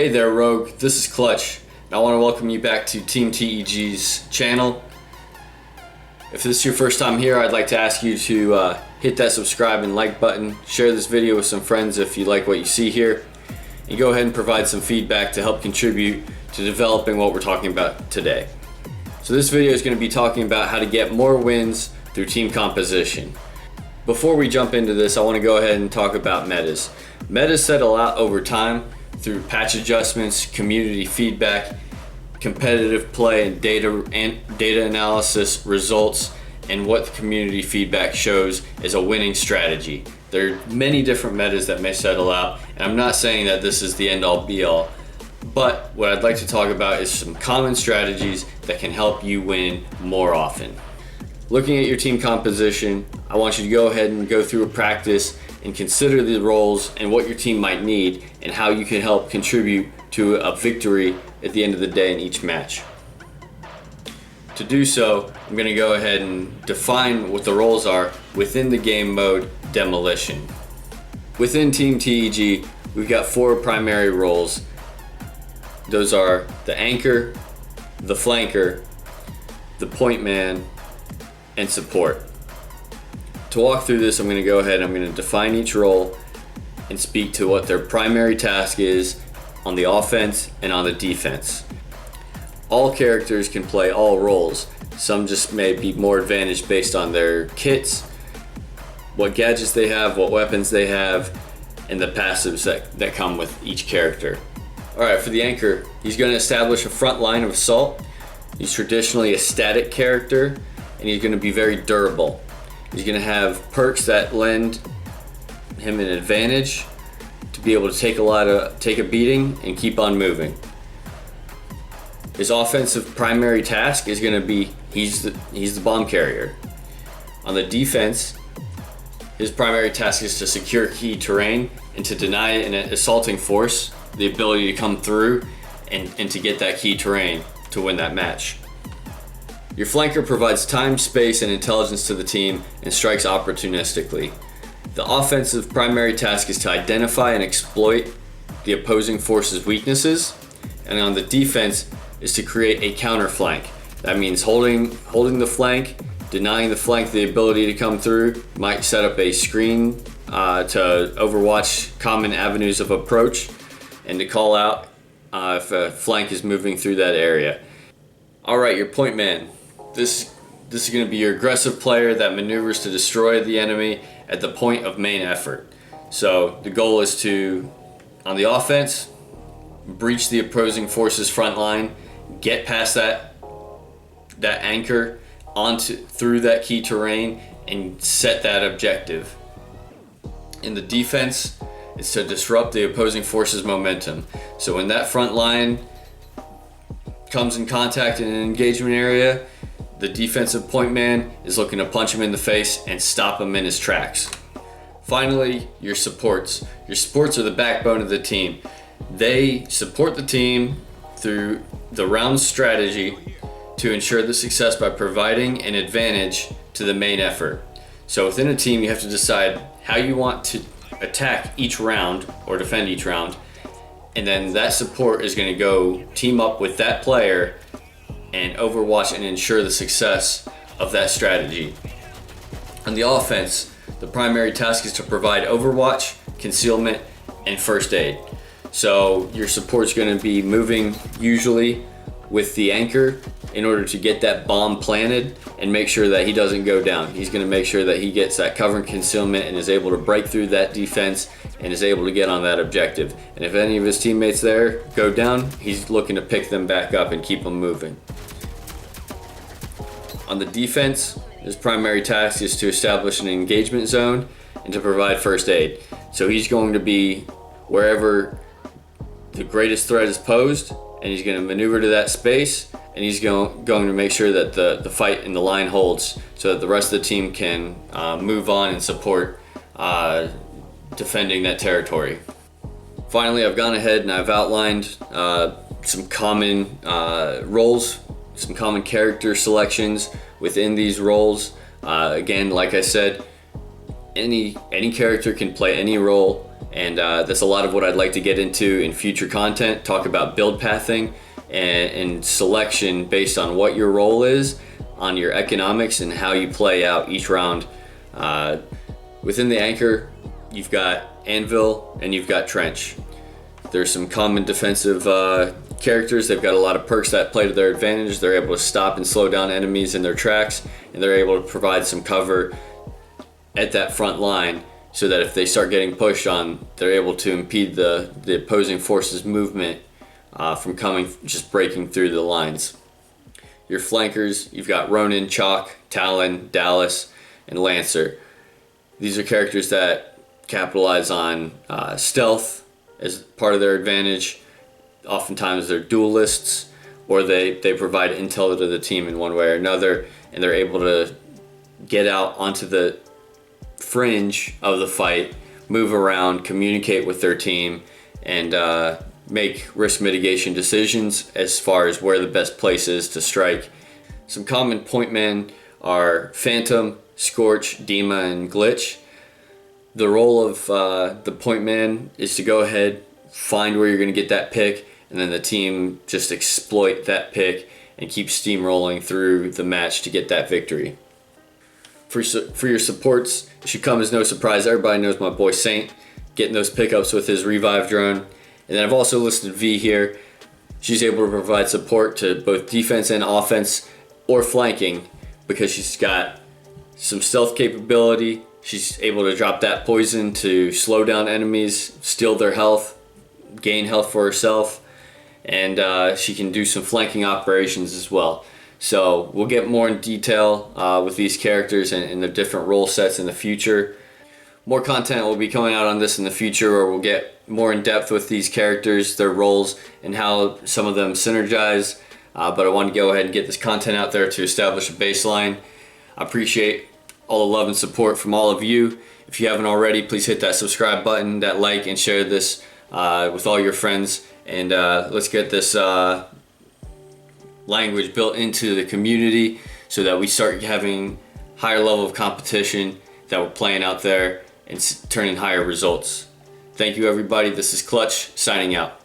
Hey there, Rogue. This is Clutch, and I want to welcome you back to Team TEG's channel. If this is your first time here, I'd like to ask you to hit that subscribe and like button, share this video with some friends if you like what you see here, and go ahead and provide some feedback to help contribute to developing what we're talking about today. So this video is going to be talking about how to get more wins through team composition. Before we jump into this, I want to go ahead and talk about metas. Metas settle out over time through patch adjustments, community feedback, competitive play, and data analysis results, and what the community feedback shows is a winning strategy. There are many different metas that may settle out, and I'm not saying that this is the end-all be-all, but what I'd like to talk about is some common strategies that can help you win more often. Looking at your team composition, I want you to go ahead and go through a practice and consider the roles and what your team might need and how you can help contribute to a victory at the end of the day in each match. To do so, I'm going to go ahead and define what the roles are within the game mode Demolition. Within Team TEG, we've got 4 primary roles. Those are the anchor, the flanker, the point man, and support. To walk through this, I'm going to go ahead and I'm going to define each role and speak to what their primary task is on the offense and on the defense. All characters can play all roles. Some just may be more advantaged based on their kits, what gadgets they have, what weapons they have, and the passives that come with each character. Alright, for the anchor, he's going to establish a front line of assault. He's traditionally a static character, and he's going to be very durable. He's going to have perks that lend him an advantage to be able to take a beating and keep on moving. His offensive primary task is going to be he's the bomb carrier. On the defense, his primary task is to secure key terrain and to deny an assaulting force the ability to come through and to get that key terrain to win that match. Your flanker provides time, space, and intelligence to the team and strikes opportunistically. The offensive primary task is to identify and exploit the opposing force's weaknesses, and on the defense is to create a counter flank. That means holding the flank, denying the flank the ability to come through, might set up a screen to overwatch common avenues of approach, and to call out if a flank is moving through that area. Alright, your point man. This is going to be your aggressive player that maneuvers to destroy the enemy at the point of main effort. So the goal is to, on the offense, breach the opposing force's front line, get past that anchor through that key terrain, and set that objective. In the defense, it's to disrupt the opposing force's momentum. So when that front line comes in contact in an engagement area, the defensive point man is looking to punch him in the face and stop him in his tracks. Finally, your supports. Your supports are the backbone of the team. They support the team through the round strategy to ensure the success by providing an advantage to the main effort. So within a team, you have to decide how you want to attack each round or defend each round, and then that support is going to go team up with that player and overwatch and ensure the success of that strategy. On the offense, the primary task is to provide overwatch, concealment, and first aid. So your support's going to be moving usually with the anchor in order to get that bomb planted and make sure that he doesn't go down. He's going to make sure that he gets that cover and concealment and is able to break through that defense and is able to get on that objective. And if any of his teammates there go down, he's looking to pick them back up and keep them moving. On the defense, his primary task is to establish an engagement zone and to provide first aid. So he's going to be wherever the greatest threat is posed, and he's going to maneuver to that space, and he's going to make sure that the fight in the line holds so that the rest of the team can move on and support defending that territory. Finally, I've gone ahead and I've outlined some common roles, some common character selections within these roles. Again, like I said, any character can play any role, And that's a lot of what I'd like to get into in future content, talk about build pathing and selection based on what your role is, on your economics, and how you play out each round. Within the anchor, you've got anvil and you've got trench. There's some common defensive characters. They've got a lot of perks that play to their advantage. They're able to stop and slow down enemies in their tracks, and they're able to provide some cover at that front line so that if they start getting pushed on, they're able to impede the opposing force's movement from just breaking through the lines. Your flankers, you've got Ronin, Chalk, Talon, Dallas, and Lancer. These are characters that capitalize on stealth as part of their advantage. Oftentimes they're duelists, or they provide intel to the team in one way or another, and they're able to get out onto the fringe of the fight, move around, communicate with their team, and make risk mitigation decisions as far as where the best place is to strike. Some common point men are Phantom, Scorch, Dima, and Glitch. The role of the point man is to go ahead, find where you're going to get that pick, and then the team just exploit that pick and keep steamrolling through the match to get that victory. For your supports, it should come as no surprise. Everybody knows my boy Saint getting those pickups with his revive drone. And then I've also listed V here. She's able to provide support to both defense and offense or flanking because she's got some stealth capability. She's able to drop that poison to slow down enemies, steal their health, gain health for herself, and she can do some flanking operations as well. So we'll get more in detail with these characters and the different role sets in the future. More content will be coming out on this in the future, where we'll get more in depth with these characters, their roles, and how some of them synergize. But I wanted to go ahead and get this content out there to establish a baseline. I appreciate all the love and support from all of you. If you haven't already, please hit that subscribe button, that like, and share this with all your friends. And let's get this language built into the community so that we start having higher level of competition that we're playing out there and turning higher results. Thank you, everybody. This is Clutch signing out.